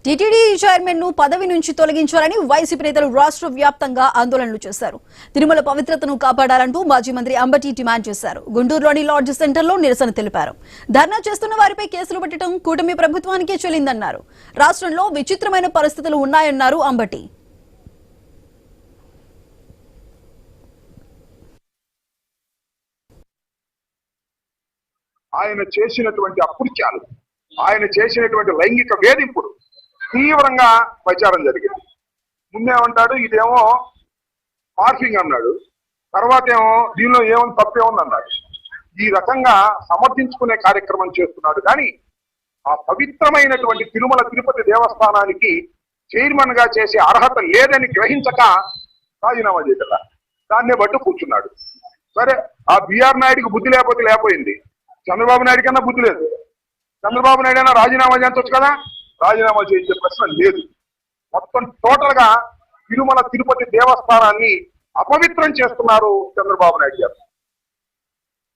TTD chairman ను పదవి నుంచి తొలగించాలని వైసీపీ నేతలు రాష్ట్ర వ్యాప్తంగా ఆందోళనలు చేశారు. తిరుమల పవిత్రతను కాపాడాలంటూ మాజీ మంత్రి అంబటి డిమాండ్ చేశారు. గుంటూరులోని లాడ్జ్ సెంటర్లో నిరసన తెలిపారు. ధర్నా చేస్తున్న వారిపై కేసులు పెట్టడం కూటమి ప్రభుత్వానికే చెల్లిందన్నారు. రాష్ట్రంలో విచిత్రమైన పరిస్థితులు ఉన్నాయన్నారు అంబటి. ఆయన చేసినటువంటి అకృత్యాలు, ఆయన చేసినటువంటి లైంగిక వేధింపులు తీవ్రంగా ప్రచారం జరిగింది. ముందేమంటాడు ఇదేమో మార్ఫింగ్ అన్నాడు, తర్వాత ఏమో దీనిలో ఏమని తప్పేముంది అన్నాడు. ఈ రకంగా సమర్థించుకునే కార్యక్రమం చేస్తున్నాడు. కానీ ఆ పవిత్రమైనటువంటి తిరుమల తిరుపతి దేవస్థానానికి చైర్మన్ గా చేసే అర్హత లేదని గ్రహించక రాజీనామా చేశారు. దాన్నే బట్టు కూర్చున్నాడు. సరే, ఆ బిఆర్ నాయుడికి బుద్ధి లేకపోతే లేకపోయింది, చంద్రబాబు నాయుడు కన్నా బుద్ధి లేదు. చంద్రబాబు నాయుడు అయినా రాజీనామా చేయించవచ్చు కదా, రాజీనామా చేయించే ప్రశ్న లేదు. మొత్తం టోటల్ గా తిరుమల తిరుపతి దేవస్థానాన్ని అపవిత్రం చేస్తున్నారు చంద్రబాబు నాయుడు గారు.